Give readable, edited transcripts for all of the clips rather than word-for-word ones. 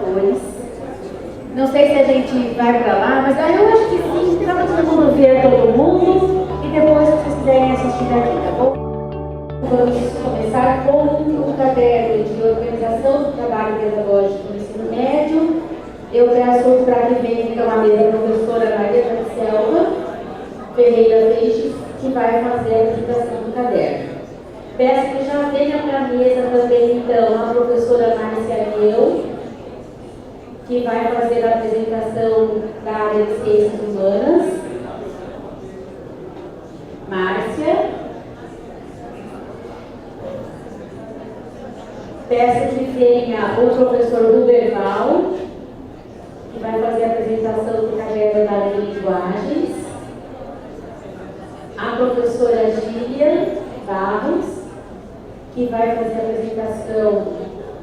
autores. Não sei se a gente vai para lá, mas eu acho que sim, para todo mundo ver todo mundo e depois, se vocês quiserem assistir daqui, tá bom? Vamos começar com o caderno de organização do trabalho pedagógico no ensino médio. Eu peço para que venha então a mesa a professora Maria da Selva Ferreira Feixes, que vai fazer a apresentação do caderno. Peço que já venha para a mesa também então a professora Márcia Leu, que vai fazer a apresentação da área de ciências humanas. Márcia. Peço que venha o professor Ruberval, que vai fazer a apresentação do caderno da área de linguagens. A professora Gília Barros, que vai fazer a apresentação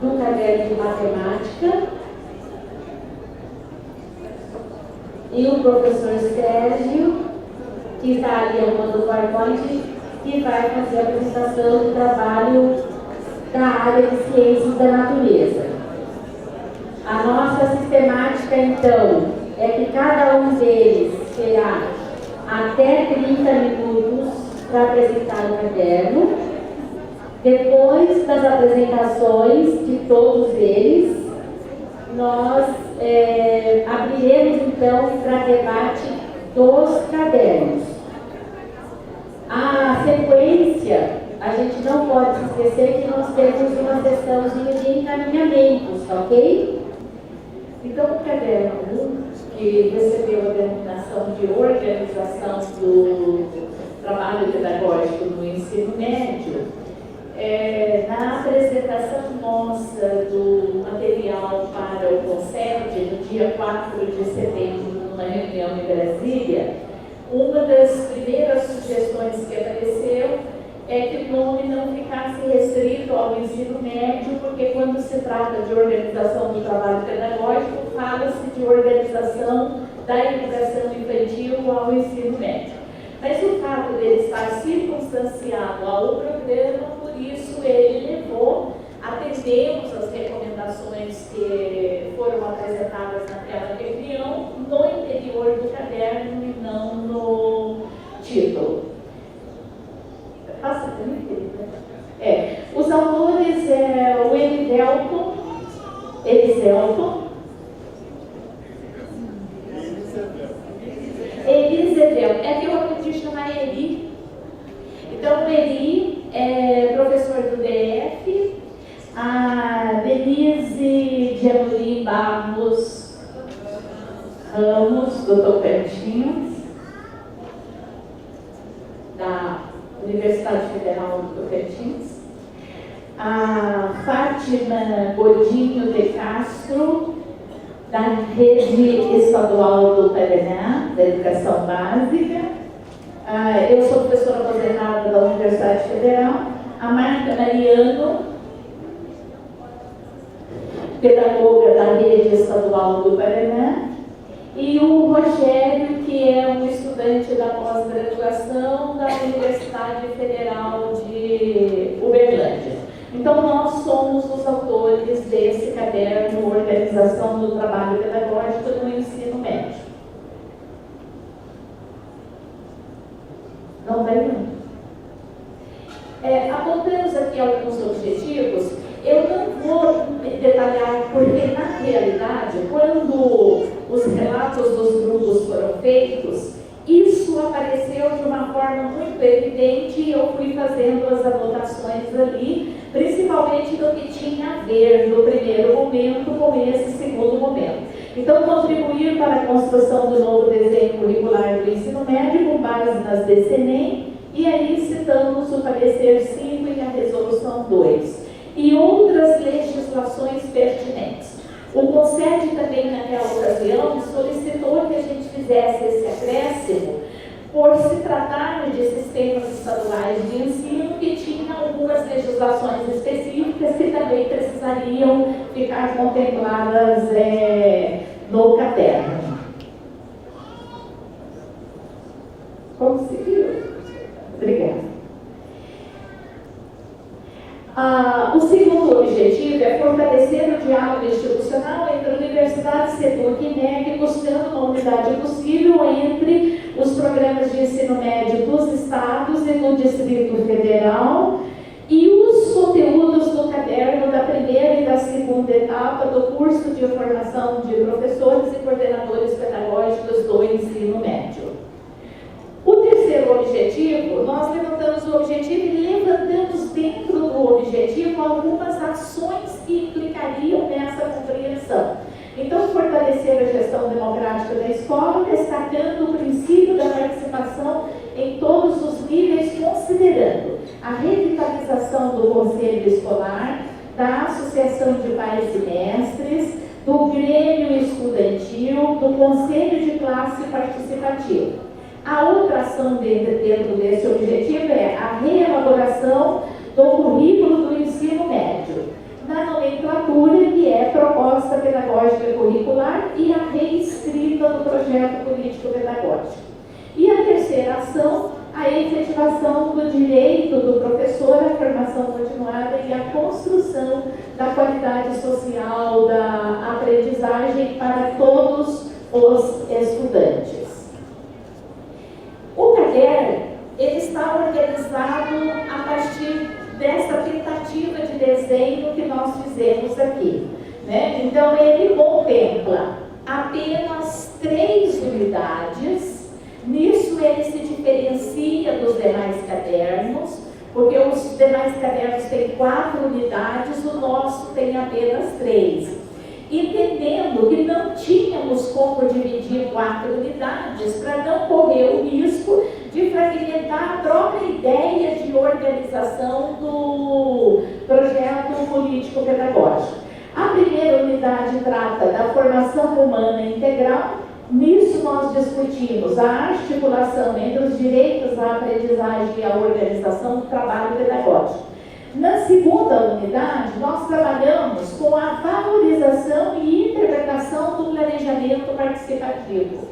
do caderno de matemática. E o professor Sérgio, que está ali arrumando o PowerPoint, que vai fazer a apresentação do trabalho da área de ciências da natureza. A nossa sistemática, então, é que cada um deles terá até 30 minutos para apresentar o caderno. Depois das apresentações de todos eles, nós abriremos, então, para debate dos cadernos. A sequência, a gente não pode se esquecer que nós temos uma sessãozinha de encaminhamentos, ok? Então, o caderno 1, que recebeu a denominação de organização do trabalho pedagógico no ensino médio, na apresentação nossa do material para o CONCED, no dia 4 de setembro, numa reunião em Brasília, uma das primeiras sugestões que apareceu é que o nome não ficasse restrito ao ensino médio, porque quando se trata de organização do trabalho pedagógico, fala-se de organização da educação infantil ao ensino médio. Mas o fato dele estar circunstanciado ao programa, por isso ele levou, atendemos as recomendações que foram apresentadas naquela reunião, no interior do caderno e não no título. Passa também, os autores o Eliselton, é que eu aprendi a chamar Eli. Então, o Eli é professor do DF, a Denise de Amorim Barros Ramos, do Tocantins, da Universidade Federal do Tocantins, a Fátima Godinho de Castro, da Rede Estadual do Paraná, da Educação Básica. Eu sou professora aposentada da Universidade Federal. A Marta Mariano, pedagoga da Rede Estadual do Paraná. E o Rogério, que é um estudante da pós-graduação da Universidade Federal de Uberlândia. Então, nós somos os autores desse caderno Organização do Trabalho Pedagógico no Ensino Médio. Não vai não. Apontamos aqui alguns objetivos. Eu não vou detalhar, porque na realidade, quando os relatos dos grupos foram feitos, isso apareceu de uma forma muito evidente e eu fui fazendo as anotações ali, principalmente do que tinha a ver no primeiro momento com esse segundo momento. Então, contribuir para a construção do novo desenho curricular do ensino médio com base nas DCNEM, e aí citamos o parecer 5 e a resolução 2. E outras legislações pertinentes. O CONCED também, naquela ocasião, solicitou que a gente fizesse esse acréscimo por se tratar de sistemas estaduais de ensino que tinham algumas legislações específicas que também precisariam ficar contempladas no caderno. Conseguiu? Obrigada. O segundo objetivo é fortalecer o diálogo institucional entre Universidade SEDUC e MEC, buscando uma unidade possível entre os programas de ensino médio dos estados e do Distrito Federal e os conteúdos do caderno da primeira e da segunda etapa do curso de formação de professores e coordenadores pedagógicos do ensino médio. O terceiro objetivo, nós levantamos o objetivo e levantamos dentro do objetivo algumas ações que implicariam nessa compreensão. Então, fortalecer a gestão democrática da escola, destacando o princípio da participação em todos os níveis, considerando a revitalização do conselho escolar, da associação de pais e mestres, do grêmio estudantil, do conselho de classe participativo. A outra ação dentro desse objetivo é a reelaboração do currículo do ensino médio, na nomenclatura que é proposta pedagógica curricular e a reescrita do projeto político-pedagógico. E a terceira ação, a efetivação do direito do professor à formação continuada e a construção da qualidade social da aprendizagem para todos os estudantes. O caderno, ele está organizado a partir dessa tentativa de desenho que nós fizemos aqui, né? Então, ele contempla apenas 3 unidades. Nisso, ele se diferencia dos demais cadernos, porque os demais cadernos têm 4 unidades, o nosso tem apenas 3. Entendendo que não tínhamos como dividir 4 unidades para não correr o risco de fragmentar a própria ideia de organização do projeto político-pedagógico. A primeira unidade trata da formação humana integral. Nisso nós discutimos a articulação entre os direitos à aprendizagem e à organização do trabalho pedagógico. Na segunda unidade, nós trabalhamos com a valorização e interpretação do planejamento participativo.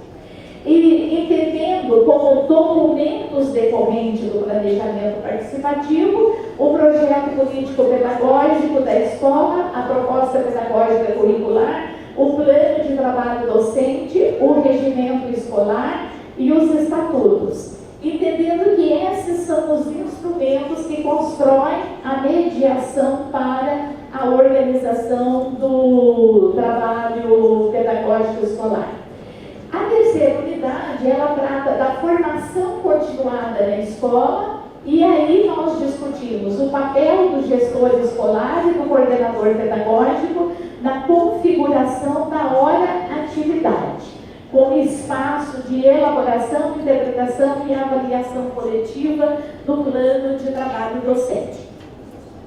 E entendendo como documentos decorrentes do planejamento participativo, o projeto político-pedagógico da escola, a proposta pedagógica curricular, o plano de trabalho docente, o regimento escolar e os estatutos. Entendendo que esses são os instrumentos que constroem a mediação para a organização do trabalho pedagógico escolar. A terceira unidade, ela trata da formação continuada na escola, e aí nós discutimos o papel do gestor escolar e do coordenador pedagógico na configuração da hora-atividade, como espaço de elaboração, interpretação e avaliação coletiva do plano de trabalho docente.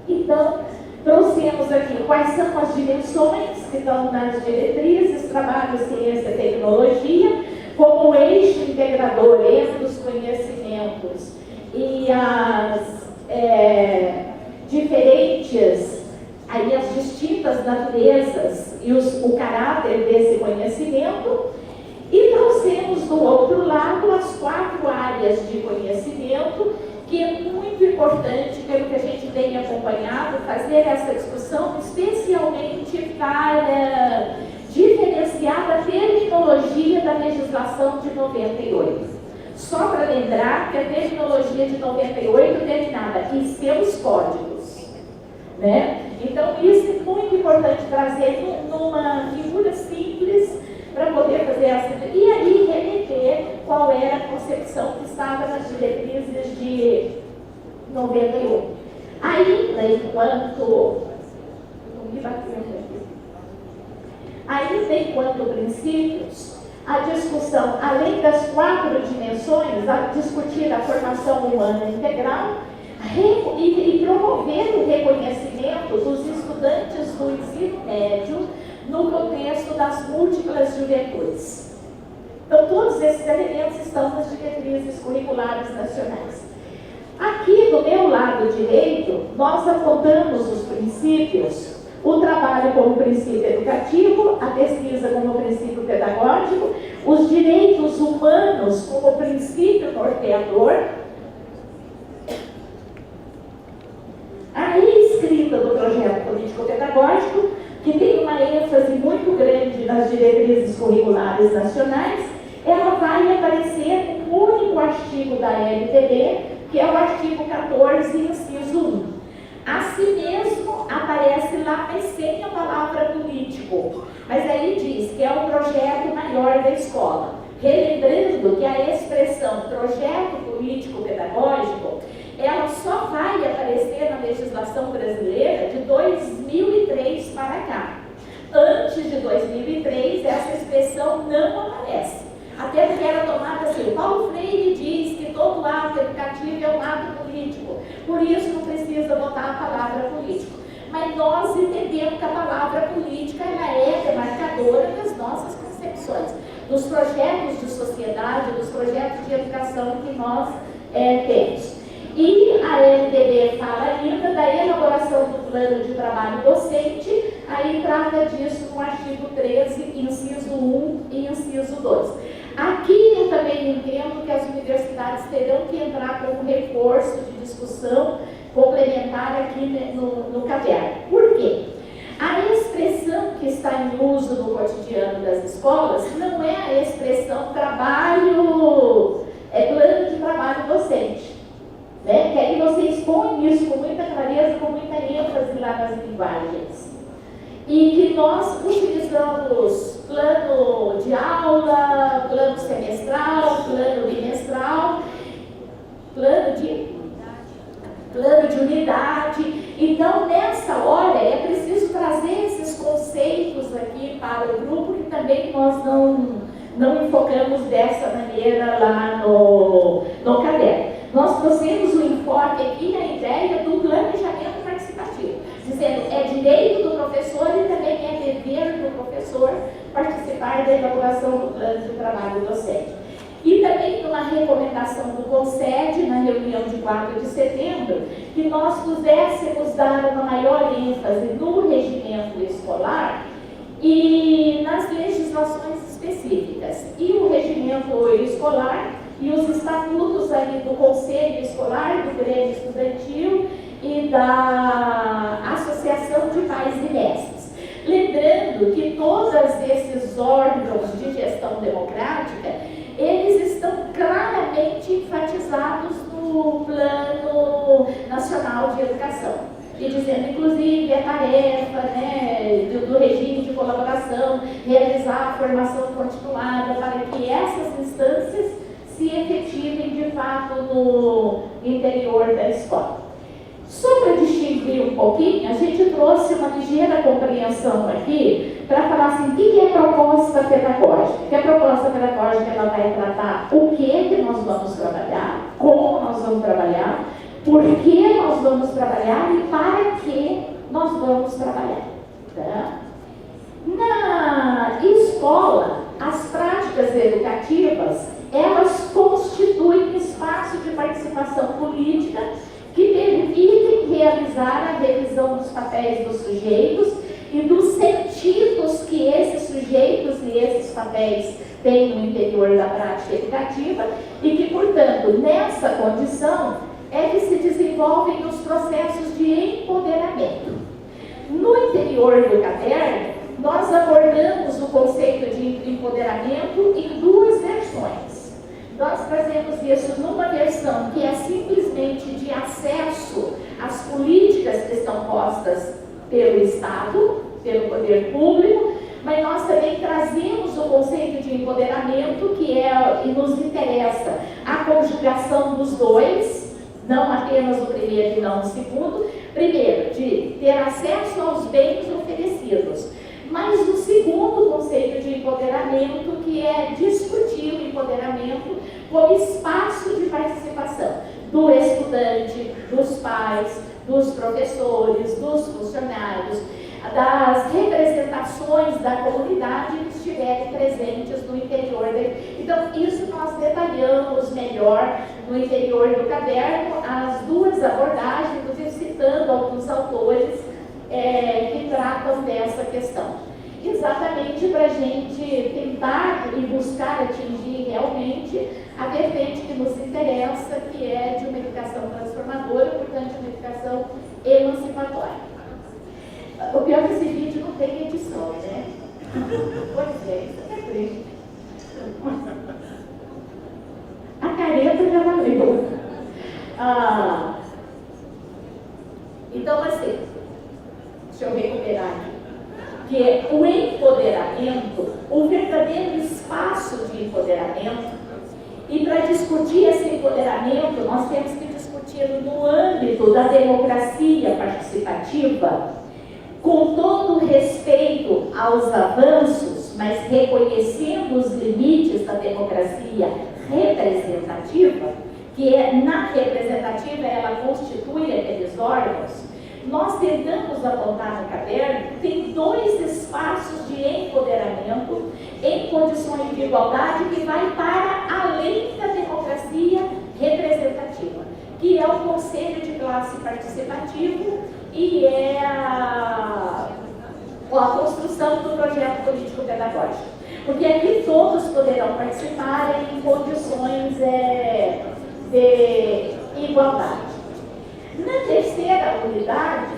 Então, trouxemos aqui quais são as dimensões que estão nas diretrizes, trabalho, ciência e tecnologia, como eixo integrador entre os conhecimentos e as diferentes, aí as distintas naturezas e o caráter desse conhecimento. E trouxemos do outro lado as 4 áreas de conhecimento, que é muito importante, pelo que a gente tem acompanhado, fazer essa discussão, especialmente para diferenciar a terminologia da legislação de 98. Só para lembrar que a terminologia de 98 terminava em seus códigos, né? Então, isso é muito importante trazer numa figura simples, para poder fazer essa... E aí remeter qual era a concepção que estava nas diretrizes de 91. Ainda enquanto princípios, a discussão, além das 4 dimensões, a discutir a formação humana integral e promover o reconhecimento dos estudantes do ensino médio no contexto das múltiplas juventudes. Então, todos esses elementos estão nas diretrizes curriculares nacionais. Aqui, do meu lado direito, nós apontamos os princípios, o trabalho como princípio educativo, a pesquisa como princípio pedagógico, os direitos humanos como princípio norteador, a reescrita do projeto político-pedagógico, que tem uma ênfase muito grande nas diretrizes curriculares nacionais, ela vai aparecer no único artigo da LTB, que é o artigo 14, inciso 1. Assim mesmo, aparece lá, mas sem a palavra político. Mas aí diz que é o projeto maior da escola. Relembrando que a expressão projeto político-pedagógico, ela só vai aparecer na legislação brasileira de 2003 para cá. Antes de 2003, essa expressão não aparece. Até porque era tomada assim, o Paulo Freire diz que todo ato educativo é um ato político, por isso não precisa botar a palavra político. Mas nós entendemos que a palavra política ela é demarcadora das nossas concepções, dos projetos de sociedade, dos projetos de educação que nós temos. E a LDB fala ainda da elaboração do plano de trabalho docente, aí trata disso no artigo 13, inciso 1 e inciso 2. Aqui eu também entendo que as universidades terão que entrar como reforço de discussão complementar aqui no caderno. Por quê? A expressão que está em uso no cotidiano das escolas não é a expressão plano de trabalho docente. Né? Que aí você expõe isso com muita clareza, com muita ênfase lá nas linguagens. E que nós utilizamos plano de aula, plano semestral, plano bimestral, plano de unidade. Então, nessa hora, é preciso trazer esses conceitos aqui para o grupo, que também nós não enfocamos dessa maneira lá no caderno. Nós trouxemos o enfoque aqui na ideia do planejamento participativo, dizendo é direito do professor e também é dever do professor participar da elaboração do plano de trabalho docente. E também numa recomendação do CONSED, na reunião de 4 de setembro, que nós pudéssemos dar uma maior ênfase no regimento escolar e nas legislações específicas. E o regimento escolar e os estatutos ali do Conselho Escolar, do Grêmio Estudantil e da Associação de Pais e Mestres. Lembrando que todos esses órgãos de gestão democrática, eles estão claramente enfatizados no Plano Nacional de Educação. E dizendo, inclusive, a tarefa do regime de colaboração, realizar a formação continuada para que essas instâncias se efetivem de fato no interior da escola. Só para distinguir um pouquinho, a gente trouxe uma ligeira compreensão aqui para falar assim, o que é proposta pedagógica? Que a proposta pedagógica ela vai tratar o que nós vamos trabalhar, como nós vamos trabalhar, por que nós vamos trabalhar e para que nós vamos trabalhar. Tá? Na escola, as práticas educativas elas constituem espaço de participação política que permitem realizar a revisão dos papéis dos sujeitos e dos sentidos que esses sujeitos e esses papéis têm no interior da prática educativa e que, portanto, nessa condição é que se desenvolvem os processos de empoderamento. No interior do caderno, nós abordamos o conceito de empoderamento em duas versões. Nós trazemos isso numa versão que é simplesmente de acesso às políticas que estão postas pelo Estado, pelo poder público, mas nós também trazemos o conceito de empoderamento que nos interessa a conjugação dos dois, não apenas o primeiro e não o segundo. Primeiro, de ter acesso aos bens oferecidos, mas o segundo conceito de empoderamento, que é discutir o empoderamento como espaço de participação do estudante, dos pais, dos professores, dos funcionários, das representações da comunidade que estiverem presentes no interior dele. Então, isso nós detalhamos melhor no interior do caderno, as duas abordagens, inclusive citando alguns autores que tratam dessa questão. Exatamente para a gente tentar e buscar atingir realmente a vertente que nos interessa, que é de uma educação transformadora, portanto, uma educação emancipatória. O pior é que esse vídeo não tem edição, né? Pois é, isso é triste. A careta já valeu. Então, assim, deixa eu recuperar aqui. Que é o empoderamento, o verdadeiro espaço de empoderamento. E para discutir esse empoderamento, nós temos que discutir no âmbito da democracia participativa, com todo o respeito aos avanços, mas reconhecendo os limites da democracia representativa, que na representativa ela constitui aqueles órgãos. Nós tentamos apontar no caderno que tem 2 espaços de empoderamento em condições de igualdade que vai para além da democracia representativa, que é o Conselho de Classe Participativo e é a construção do projeto político-pedagógico. Porque aqui todos poderão participar em condições de igualdade. Na terceira unidade,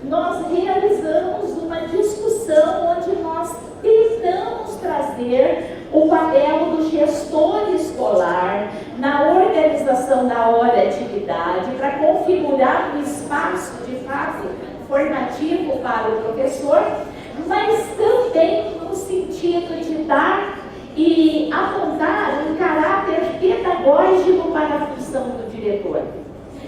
nós realizamos uma discussão onde nós tentamos trazer o papel do gestor escolar na organização da hora de atividade para configurar um espaço de fato formativo para o professor, mas também no sentido de dar e apontar um caráter pedagógico para a função do diretor.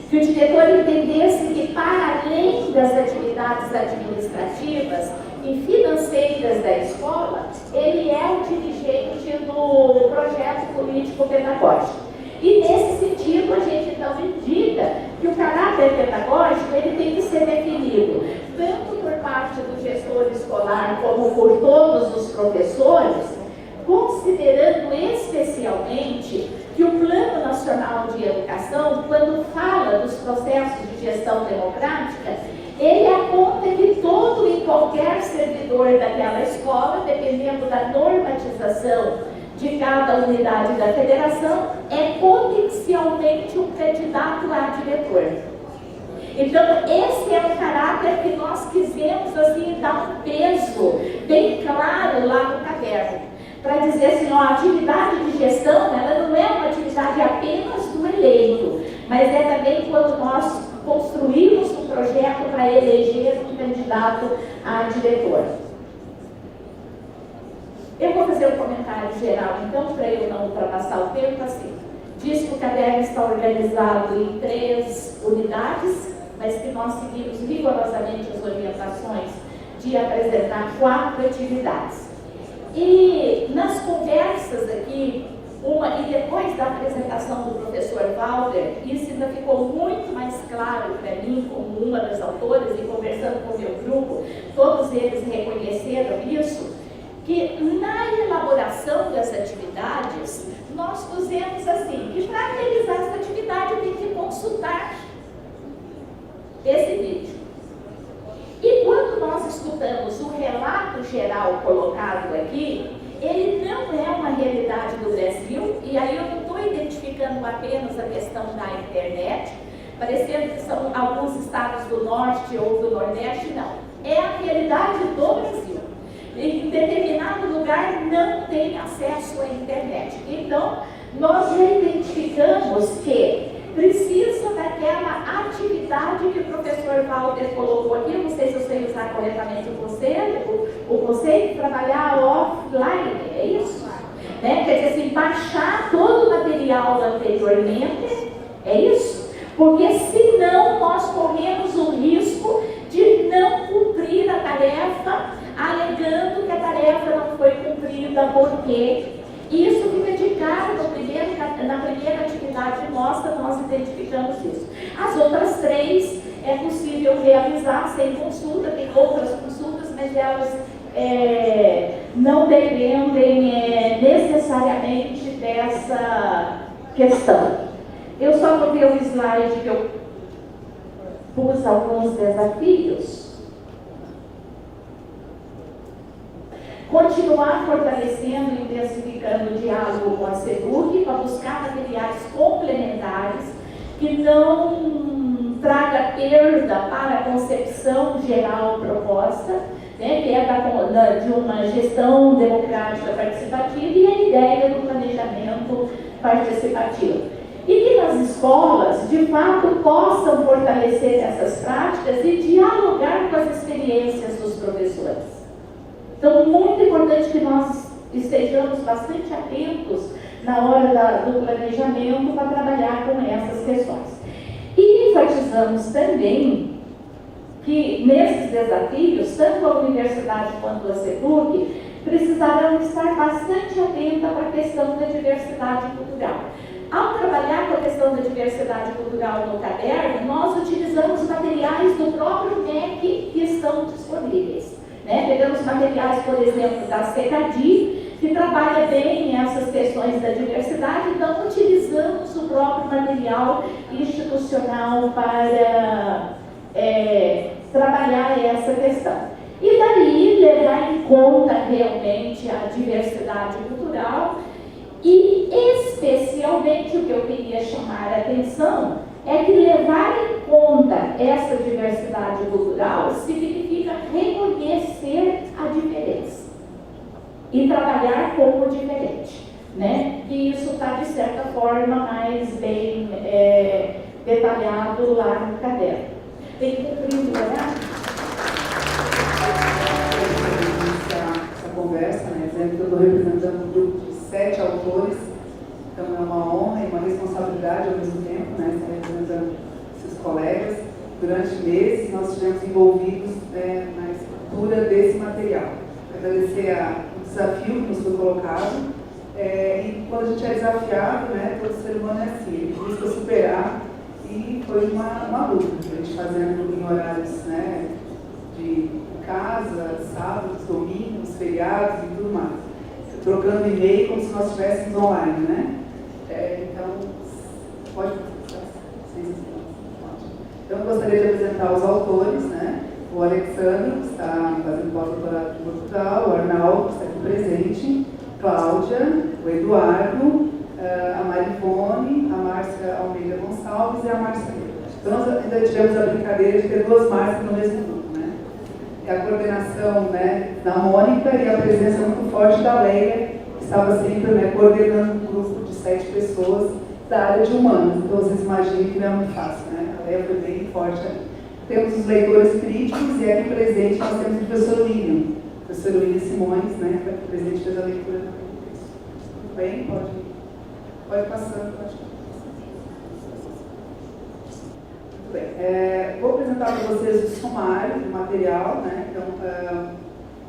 Que o diretor entendesse que, para além das atividades administrativas e financeiras da escola, ele é o dirigente do projeto político-pedagógico. E, nesse sentido, a gente então indica que o caráter pedagógico ele tem que ser definido tanto por parte do gestor escolar como por todos os professores, considerando especialmente que o Plano Nacional de Educação, quando fala dos processos de gestão democrática, ele aponta que todo e qualquer servidor daquela escola, dependendo da normatização de cada unidade da federação, é potencialmente um candidato a diretor. Então, esse é o caráter que nós quisemos assim, dar um peso bem claro lá no caderno. Para dizer assim, ó, a atividade de gestão, ela não é uma atividade apenas do eleito, mas é também quando nós construímos um projeto para eleger um candidato a diretor. Eu vou fazer um comentário geral, então, para eu não ultrapassar o tempo, assim. Diz que o caderno está organizado em 3 unidades, mas que nós seguimos rigorosamente as orientações de apresentar 4 atividades. E nas conversas aqui, e depois da apresentação do professor Walter, isso ainda ficou muito mais claro para mim, como uma das autoras, e conversando com o meu grupo, todos eles reconheceram isso, que na elaboração das atividades, nós pusemos assim, que para realizar essa atividade tem que consultar esse vídeo. E quando nós escutamos o relato geral colocado aqui, ele não é uma realidade do Brasil, e aí eu não estou identificando apenas a questão da internet, parecendo que são alguns estados do norte ou do nordeste, não. É a realidade do Brasil. Em determinado lugar não tem acesso à internet. Então, nós já identificamos que precisa daquela atividade que o professor Walter colocou aqui, eu não sei se eu sei usar corretamente o conceito de trabalhar offline, é isso? Né? Quer dizer assim, baixar todo o material anteriormente, é isso? Porque senão nós corremos o risco de não cumprir a tarefa, alegando que a tarefa não foi cumprida porque isso fica de cara na primeira atividade nossa, nós identificamos isso. As outras 3 é possível realizar sem consulta, tem outras consultas, mas elas não dependem necessariamente dessa questão. Eu só vou ver o slide que eu pus alguns desafios. Continuar fortalecendo e intensificando o diálogo com a SEDUC para buscar materiais complementares que não traga perda para a concepção geral proposta, né, que é de uma gestão democrática participativa e a ideia do planejamento participativo. E que nas escolas, de fato, possam fortalecer essas práticas e dialogar com as experiências dos professores. Então, muito importante que nós estejamos bastante atentos na hora do planejamento para trabalhar com essas questões. E enfatizamos também que nesses desafios, tanto a universidade quanto a CEPUC precisarão estar bastante atentas para a questão da diversidade cultural. Ao trabalhar com a questão da diversidade cultural no caderno, nós utilizamos materiais do próprio MEC que estão disponíveis. Né? Pegamos materiais, por exemplo, da CECADI, que trabalha bem essas questões da diversidade, então utilizamos o próprio material institucional para trabalhar essa questão. E daí levar em conta realmente a diversidade cultural e especialmente o que eu queria chamar a atenção é que levar em conta essa diversidade cultural significa reconhecer a diferença e trabalhar como diferente, né? E isso está, de certa forma, mais bem detalhado lá no caderno. Tem que cumprir o horário? Essa conversa, né? Dizendo que eu estou representando um grupo de 7 autores, então é uma honra e uma responsabilidade ao mesmo tempo, né? Estar representando esses colegas. Durante meses nós estivemos envolvidos na escritura desse material. Agradecer o desafio que nos foi colocado e quando a gente é desafiado, né? Todo ser humano é assim, ele busca superar e foi uma luta, a gente fazendo em horários, né? De casa, sábados, domingos, feriados e tudo mais. Trocando e-mail como se nós estivéssemos online, né? Então, pode. Então, eu gostaria de apresentar os autores, né? O Alexandre, que está fazendo pós-doutorado em Portugal, o Arnaldo, que está aqui presente, Cláudia, o Eduardo, a Marivone, a Márcia Almeida Gonçalves e a Márcia. Então, nós ainda tivemos a brincadeira de ter 2 Márcias no mesmo grupo, né? E a coordenação, né, da Mônica e a presença muito forte da Leia, que estava sempre, né, coordenando um grupo de 7 pessoas da área de humanas. Então, vocês imaginem que não é muito fácil, né? A Leia foi bem forte ali. Temos os leitores críticos e aqui presente nós temos o professor William Simões, né, que aqui presente fez a leitura do texto. Tudo bem? Pode passando. Muito bem. Vou apresentar para vocês o sumário do material, né? Então,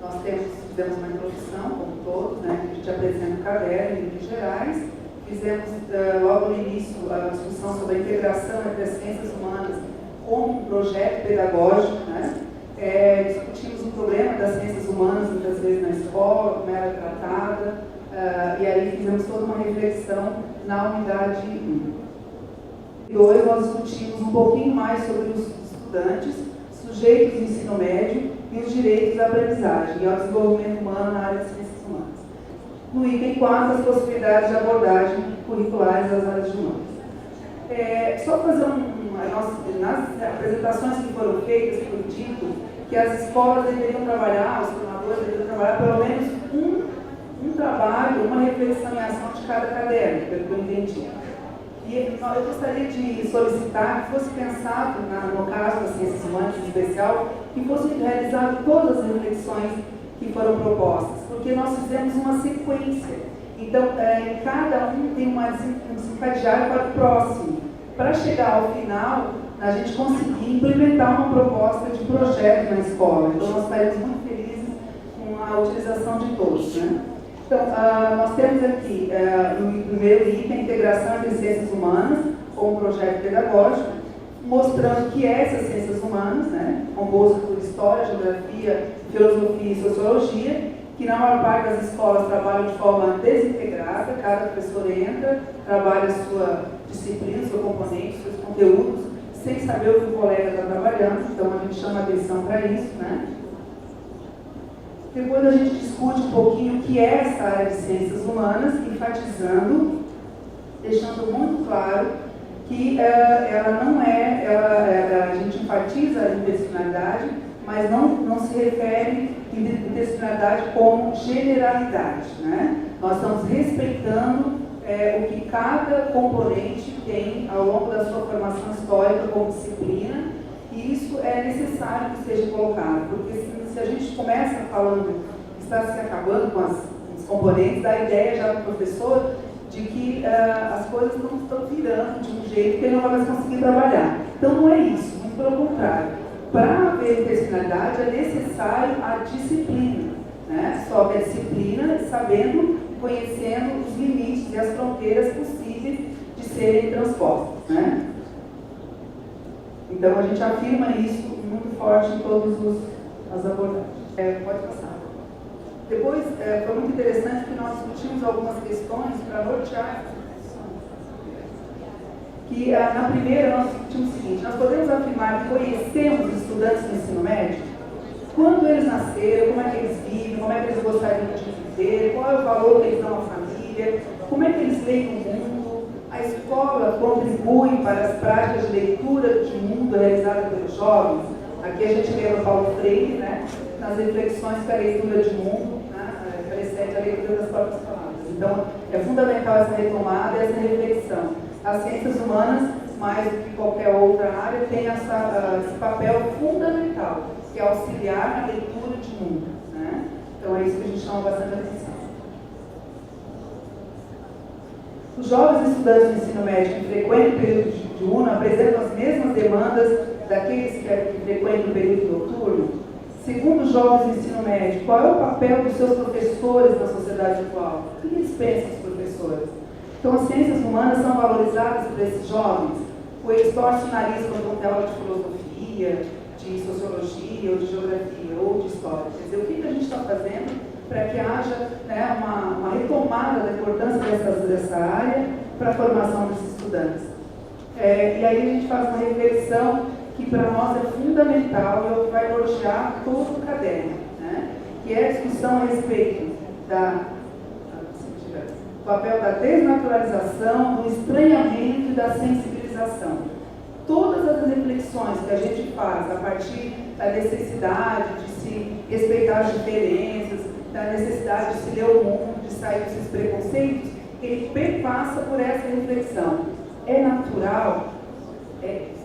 nós fizemos uma introdução, como todos, né? A gente apresenta o caderno em linhas gerais. Fizemos logo no início a discussão sobre a integração entre as ciências humanas como um projeto pedagógico, né? Discutimos o problema das ciências humanas muitas vezes na escola, como era tratada, e aí fizemos toda uma reflexão na unidade 1. E 2, nós discutimos um pouquinho mais sobre os estudantes, sujeitos do ensino médio e os direitos à aprendizagem e ao desenvolvimento humano na área de ciências humanas. No item 4, as possibilidades de abordagem curriculares das áreas de humanas. Só fazer nas apresentações que foram feitas, foi dito que as escolas deveriam trabalhar, os formadores deveriam trabalhar pelo menos um trabalho, uma reflexão em ação de cada caderno, pelo que eu entendi. E eu gostaria de solicitar que fosse pensado, no caso das ciências humanas em especial, que fossem realizadas todas as reflexões que foram propostas, porque nós fizemos uma sequência. Então, cada um tem um desencadeado para o próximo, para chegar ao final, a gente conseguir implementar uma proposta de projeto na escola. Então, nós estaremos muito felizes com a utilização de todos, né? Então, nós temos aqui, no primeiro item, a integração entre ciências humanas com um projeto pedagógico, mostrando que essas ciências humanas, né, compostas por história, geografia, filosofia e sociologia, que na maior parte das escolas trabalham de forma desintegrada, cada professor entra, trabalha a sua disciplina, seu componente, seus conteúdos, sem saber o que o colega está trabalhando, então a gente chama atenção para isso, né? Depois a gente discute um pouquinho o que é essa área de ciências humanas, enfatizando, deixando muito claro que ela não é, a gente enfatiza a interdisciplinaridade, mas não se refere interdisciplinaridade como generalidade, né? Nós estamos respeitando o que cada componente tem ao longo da sua formação histórica como disciplina, e isso é necessário que seja colocado, porque se a gente começa falando que está se acabando com os componentes, dá a ideia já do professor de que as coisas não estão virando de um jeito que ele não vai mais conseguir trabalhar. Então não é isso, muito pelo contrário. Para haver interdisciplinaridade é necessário a disciplina, né? Só que a disciplina sabendo, conhecendo os limites e as fronteiras possíveis de serem transpostas, né? Então a gente afirma isso muito forte em todas as abordagens. Pode passar. Depois, foi muito interessante que nós discutimos algumas questões para nortear que na primeira nós discutimos o seguinte: nós podemos afirmar que conhecemos os estudantes do ensino médio, quando eles nasceram, como é que eles vivem, como é que eles gostariam de viver, qual é o valor que eles dão à família, como é que eles leem o mundo, a escola contribui para as práticas de leitura de mundo realizadas pelos jovens. Aqui a gente lembra Paulo Freire, né, nas reflexões que a leitura de mundo, né, precede a leitura das próprias palavras. Então, é fundamental essa retomada e essa reflexão. As ciências humanas, mais do que qualquer outra área, tem esse papel fundamental, que é auxiliar na leitura de mundo, né? Então, é isso que a gente chama bastante atenção. Os jovens estudantes do ensino médio que frequentam o período diurno apresentam as mesmas demandas daqueles que frequentam o período noturno? Segundo os jovens do ensino médio, qual é o papel dos seus professores na sociedade atual? O que eles pensam, os professores? Então, as ciências humanas são valorizadas por esses jovens? Ou eles torcem o nariz quando vão ter aula de filosofia, de sociologia, ou de geografia, ou de história? Quer dizer, o que a gente está fazendo para que haja, né, uma retomada da importância dessa área para a formação dos estudantes? E aí a gente faz uma reflexão que para nós é fundamental e é o que vai nortear todo o caderno, né? Que é a discussão a respeito do papel da desnaturalização, do estranhamento e da sensibilização. Todas as reflexões que a gente faz a partir da necessidade de se respeitar as diferenças, da necessidade de se ler o mundo, de sair desses preconceitos, ele perpassa por essa reflexão. É natural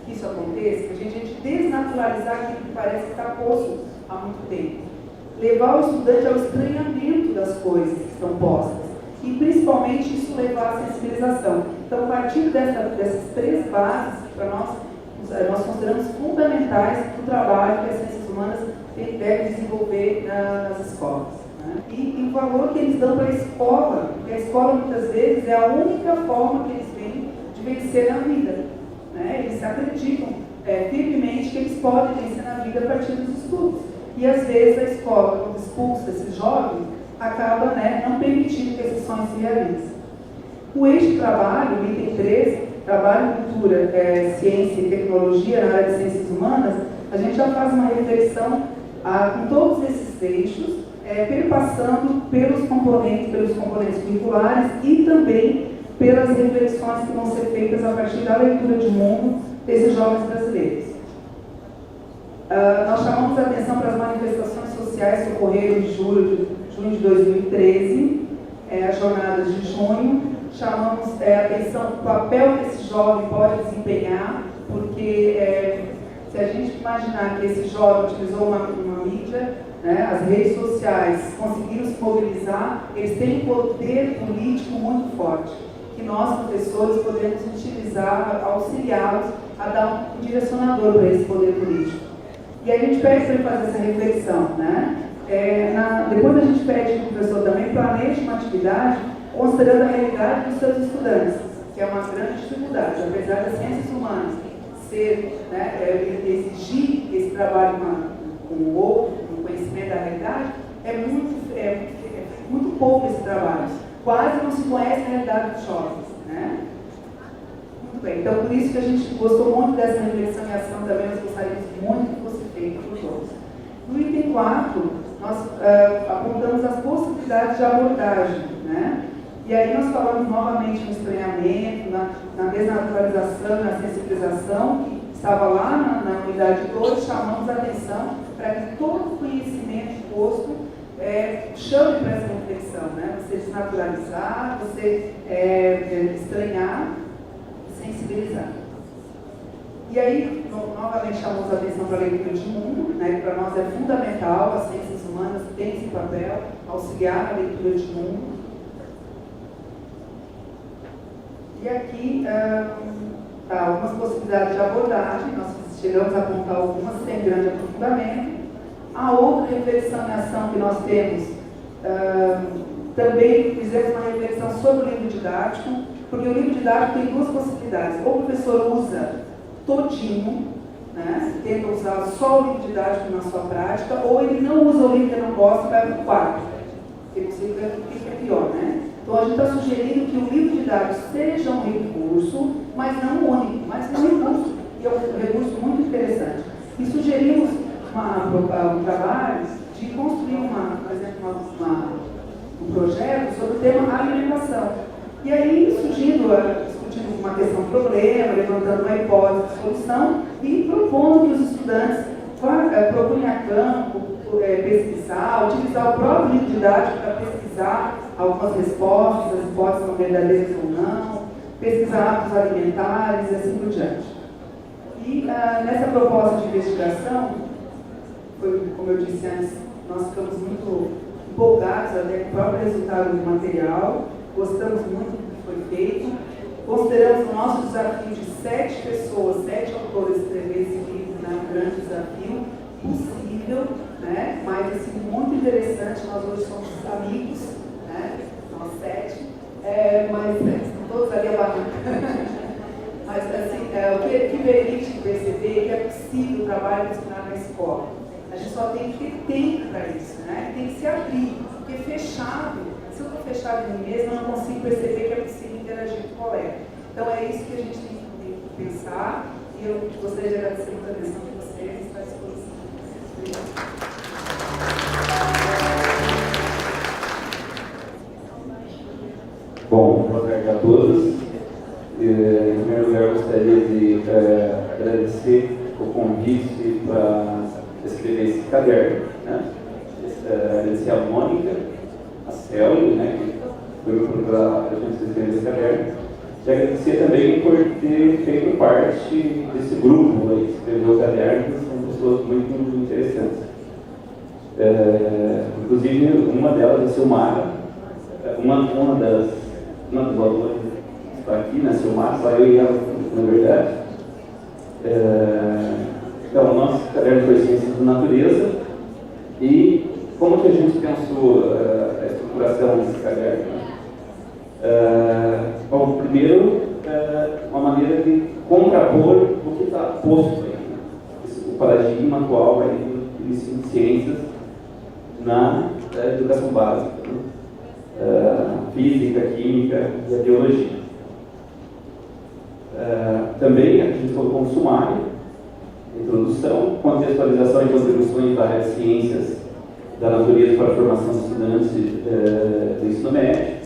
que isso aconteça, que a gente desnaturalizar aquilo que parece que está posto há muito tempo. Levar o estudante ao estranhamento das coisas que estão postas. E principalmente isso levar à sensibilização. Então, a partir dessas três bases, para nós consideramos fundamentais para o trabalho que as ciências humanas devem desenvolver nas escolas, né? E o valor que eles dão para a escola, porque a escola muitas vezes é a única forma que eles têm de vencer na vida, né? Eles acreditam firmemente que eles podem vencer na vida a partir dos estudos. E às vezes a escola, quando expulsa esses jovens, acaba, né, não permitindo que esses sonhos se realizem. O eixo de trabalho, o item 13, trabalho, cultura, ciência e tecnologia na área de ciências humanas, a gente já faz uma reflexão com todos esses eixos, perpassando pelos componentes curriculares e também pelas reflexões que vão ser feitas a partir da leitura de mundo desses jovens brasileiros. Nós chamamos a atenção para as manifestações sociais que ocorreram em junho de 2013, as jornadas de junho. Chamamos a atenção para o papel que esse jovem pode desempenhar, porque se a gente imaginar que esse jovem utilizou uma mídia, né, as redes sociais, conseguiram se mobilizar, eles têm um poder político muito forte, que nós, professores, podemos utilizar, auxiliá-los a dar um direcionador para esse poder político. E a gente pede para ele fazer essa reflexão, né? Depois a gente pede que o professor também planeje uma atividade considerando a realidade dos seus estudantes, que é uma grande dificuldade, apesar das ciências humanas exigir esse trabalho com o outro, com o conhecimento da realidade, é muito pouco esse trabalho. Quase não se conhece a realidade dos jovens, né? Muito bem, então por isso que a gente gostou muito dessa reflexão e ação também, nós gostaríamos muito que fosse feita por todos. No item 4, nós apontamos as possibilidades de abordagem, né? E aí nós falamos novamente no estranhamento, na desnaturalização, na sensibilização, que estava lá na unidade 2, chamamos a atenção para que todo o conhecimento disposto, chame para essa reflexão, né? Você desnaturalizar, você estranhar, sensibilizar. E aí, novamente, chamamos a atenção para a leitura de mundo, né, que para nós é fundamental, as ciências humanas têm esse papel, auxiliar na leitura de mundo. E aqui, algumas possibilidades de abordagem, nós chegamos a apontar algumas sem grande aprofundamento. A outra reflexão e ação que nós temos, também fizemos uma reflexão sobre o livro didático, porque o livro didático tem duas possibilidades. Ou o professor usa todinho, né, tenta usar só o livro didático na sua prática, ou ele não usa o livro que não gosta e vai para o quarto. Porque fica pior, né? Então a gente está sugerindo que o livro didático seja um recurso, mas não único, mas um recurso. E é um recurso muito interessante. E sugerimos um trabalho de construir, por exemplo, um projeto sobre o tema alimentação. E aí, discutindo uma questão problema, levantando uma hipótese de solução e propondo que os estudantes procurem a campo, pesquisar, utilizar o próprio livro didático para pesquisar algumas respostas, as hipóteses são verdadeiras ou não, pesquisar hábitos alimentares e assim por diante. E nessa proposta de investigação, como eu disse antes, nós ficamos muito empolgados até com o próprio resultado do material, gostamos muito do que foi feito, consideramos o nosso desafio de 7 pessoas, 7 autores escrever esse livro, né, um grande desafio, possível, né, mas assim, muito interessante. Nós hoje somos amigos, né, nós 7, mas estão todos ali abaixo. Mas assim, o que permite perceber que é possível o trabalho disciplinar na escola. A gente só tem que ter tempo para isso, né? Tem que se abrir, porque fechado, se eu estou fechado em mim mesmo, eu não consigo perceber que é possível interagir com o colega. Então é isso que a gente tem que pensar, e eu gostaria de agradecer muito a atenção de vocês e estar à disposição. Obrigada. Bom, boa tarde a todos. Em primeiro lugar, gostaria de agradecer o convite para escrever esse caderno, né? Agradecer a Mônica, a Célia, né, que foi me procurar para a gente escrever esse caderno, e agradecer também por ter feito parte desse grupo aí, que escreveu o caderno, que são pessoas muito interessantes. Inclusive, uma delas, a Silmara, uma das autoras está aqui, né, Silmara, só eu e ela, na verdade. Então, o nosso caderno foi Ciências da Natureza, e como que a gente pensou a estruturação desse caderno? Bom, primeiro, uma maneira de contrapor o que está posto aí, né? O paradigma atual aí do ensino de ciências na educação básica, né? Física, química e a biologia. Também a gente colocou um sumário, introdução, contextualização e contribuições da área de ciências da natureza para a formação de estudantes do ensino médio,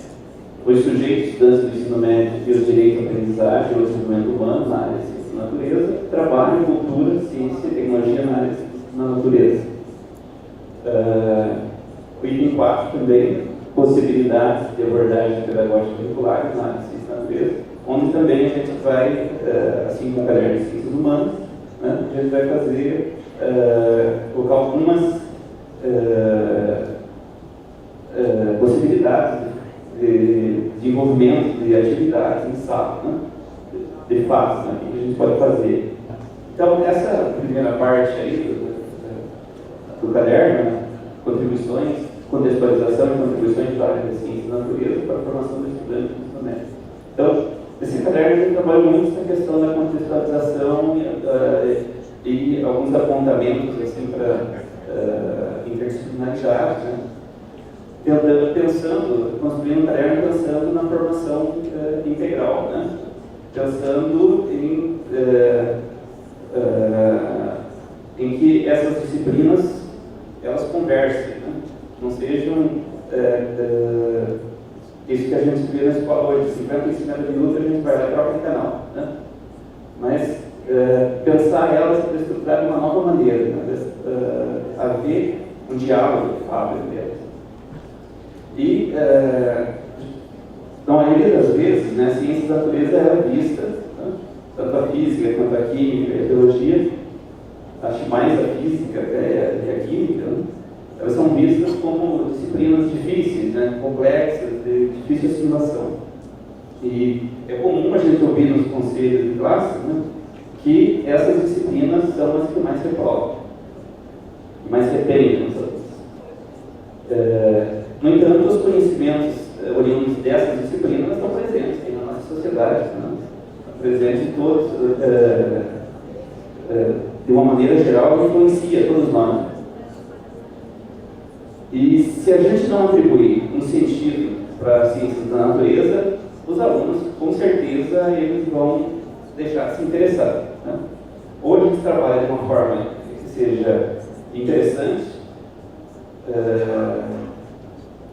os sujeitos estudantes do ensino médio e os direitos à aprendizagem e ao desenvolvimento humano na área de ciência da natureza, trabalho, cultura, ciência e tecnologia na área da natureza. O item 4 também, possibilidades de abordagem pedagógica curriculares na área de ciência da natureza, onde também a gente vai, assim como o caderno de ciências humanas, né, a gente vai fazer, colocar algumas possibilidades de desenvolvimento de atividades em sala, né, de fato, né, que a gente pode fazer. Então, essa primeira parte aí do caderno, né, contribuições, contextualização e contribuições para a área da ciência da natureza para a formação do estudante do ensino médio. Então, esse caderno a gente trabalha muito na questão da contextualização e alguns apontamentos assim, para interdisciplinaridade, né? Construindo um caderno pensando na formação integral, né? Pensando em que essas disciplinas elas conversem, né? Não sejam isso que a gente vê na escola hoje, 50 em 50 minutos a gente vai lá e troca de canal, né? Mas pensar elas para estruturar de uma nova maneira, né? Haver um diálogo Fábio Pérez. E, na maioria das vezes, né, a ciência da natureza era vista, né, tanto a física quanto a química e a biologia, acho mais a física e a química, né, elas são vistas como disciplinas difíceis, né, complexas, de difícil assimilação. E é comum a gente ouvir nos conselhos de classe, né, que essas disciplinas são as que mais reprovam, mais retêm nos alunos. No entanto, os conhecimentos oriundos dessas disciplinas estão presentes aqui na nossa sociedade, né? Estão presentes em todos, de uma maneira geral, influencia todos nós. E se a gente não atribuir um sentido para as ciências da natureza, os alunos, com certeza, eles vão deixar de se interessar, né? Ou a gente trabalha de uma forma que seja interessante,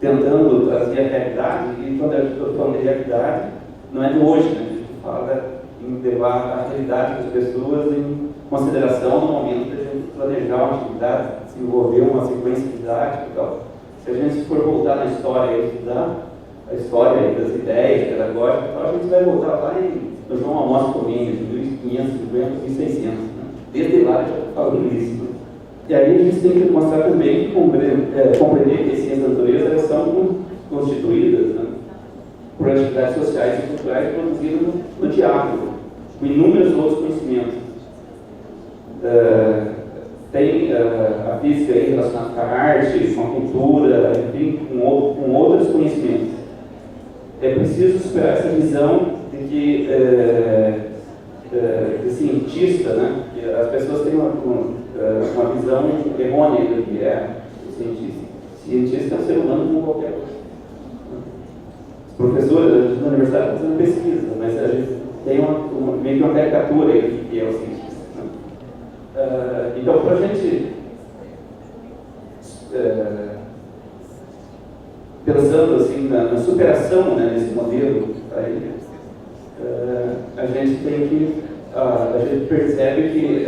tentando trazer a realidade, e quando eu estou falando de realidade, não é de hoje, né? A gente fala em levar a realidade das pessoas em consideração no momento de a gente planejar uma atividade, desenvolver uma sequência didática e tal. Se a gente for voltar na história e estudar a história das ideias pedagógicas, a gente vai voltar lá no João Amós Comines, de 1550, 1600. Né? Desde lá já estou falando isso. Né? E aí a gente tem que mostrar também que compreender que as ciências da natureza elas são constituídas, né, por atividades sociais e culturais produzidas no diálogo, com inúmeros outros conhecimentos. Tem a física aí relacionada com a arte, com a cultura, enfim, com outros conhecimentos. É preciso superar essa visão de que de cientista, né, que as pessoas têm uma visão errônea do que é o cientista. O cientista é um ser humano como qualquer outro. Os professores da universidade estão fazendo pesquisa, mas a gente tem meio que uma caricatura aí do que é o cientista. Né? Então, para a gente, pensando assim na superação, né, desse modelo, aí, a gente tem que a gente percebe que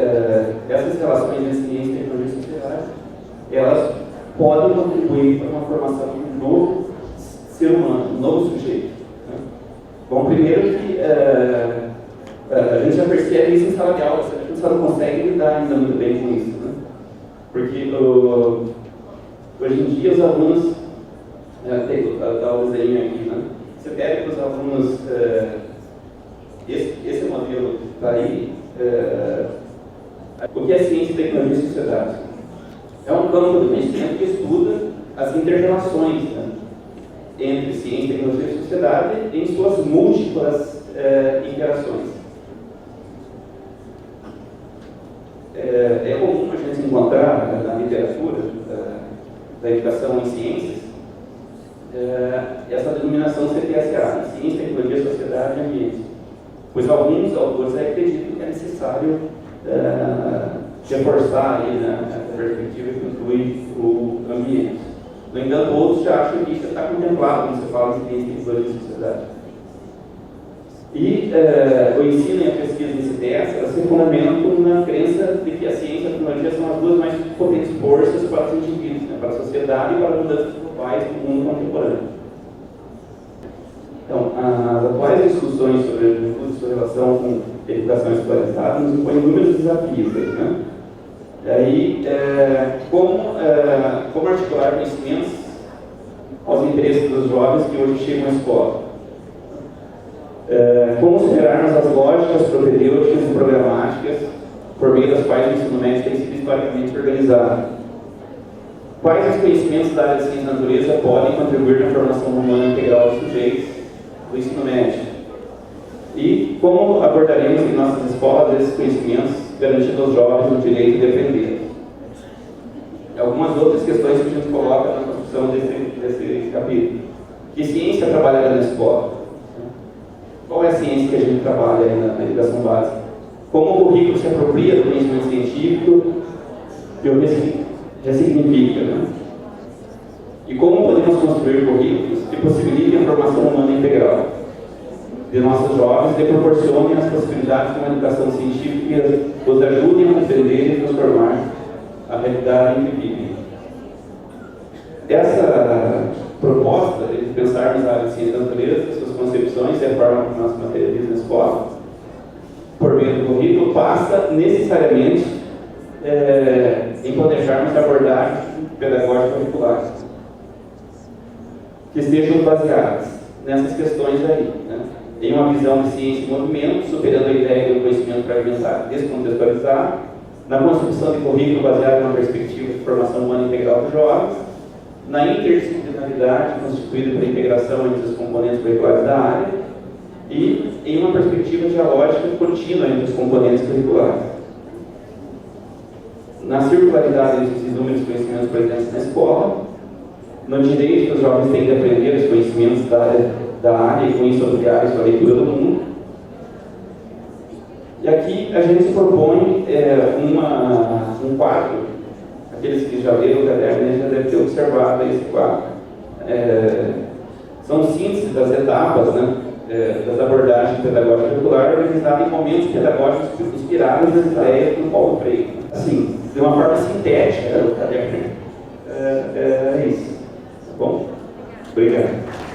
essas relações entre ciência, tecnologia e sociedade, elas podem contribuir para uma formação de um novo ser humano, um novo sujeito. Né? Bom, primeiro que a gente já percebe isso em sala de aula, a gente só não consegue lidar ainda muito bem com isso. Né? Porque hoje em dia os alunos, dá o desenho aqui, né? Você pega que os alunos, esse modelo está aí, o que é ciência, tecnologia e sociedade? É um campo do conhecimento que estuda as interrelações, né, entre ciência, tecnologia e sociedade em suas múltiplas interações. É comum a gente encontrar na literatura da educação em ciências essa denominação CTSA, Ciência, Tecnologia, Sociedade e Ambiente, pois alguns autores acreditam que é necessário reforçar aí, né, essa perspectiva que inclui o ambiente. No entanto, outros já acham que isso está contemplado quando se fala de ciência, tecnologia e sociedade. E o ensino e a pesquisa em CTS elas se fundamentam na crença de que a ciência e a tecnologia são as duas mais potentes forças para os indivíduos, né, para a sociedade e para as mudanças globais do mundo contemporâneo. Então, as atuais discussões sobre sua relação com a educação escolarizada nos impõem inúmeros desafios. Né? E aí, como articular conhecimentos aos interesses dos jovens que hoje chegam à escola? Como superarmos as lógicas propedêuticas e programáticas por meio das quais o ensino médio tem sido historicamente organizado? Quais os conhecimentos da área de ciência da natureza podem contribuir na formação humana integral dos sujeitos do ensino médio? E como abordaremos em nossas escolas esses conhecimentos, garantindo aos jovens o direito de aprender? Algumas outras questões que a gente coloca na construção desse capítulo. Que ciência é trabalhada na escola? Qual é a ciência que a gente trabalha aí na educação básica? Como o currículo se apropria do conhecimento científico e o ressignifica? Né? E como podemos construir currículos que possibilitem a formação humana integral de nossos jovens e proporcionem as possibilidades de uma educação científica que os ajudem a compreender e transformar a realidade em que vivem? Essa proposta de pensarmos na área de ciência da natureza, suas concepções e a forma como nós materializamos na escola, por meio do currículo, passa necessariamente em planejarmos abordagens pedagógicas curriculares que estejam baseadas nessas questões aí, né? Em uma visão de ciência e movimento, superando a ideia do conhecimento fragmentado e descontextualizado, na construção de currículo baseado numa perspectiva de formação humana integral dos jovens, na interdisciplinaridade constituída pela integração entre os componentes curriculares da área e em uma perspectiva dialógica contínua entre os componentes curriculares. Na circularidade entre os inúmeros conhecimentos presentes na escola, no direito que os jovens têm de aprender os conhecimentos da área e com isso ampliar sua leitura do mundo. E aqui a gente se propõe um quadro. Aqueles que já leram o caderno já devem ter observado esse quadro. São síntese das etapas, né, das abordagens pedagógicas curriculares organizadas em momentos pedagógicos inspirados nas ideias do Paulo Freire. Assim, de uma forma sintética, o caderno. É isso. Tá bom? Obrigado.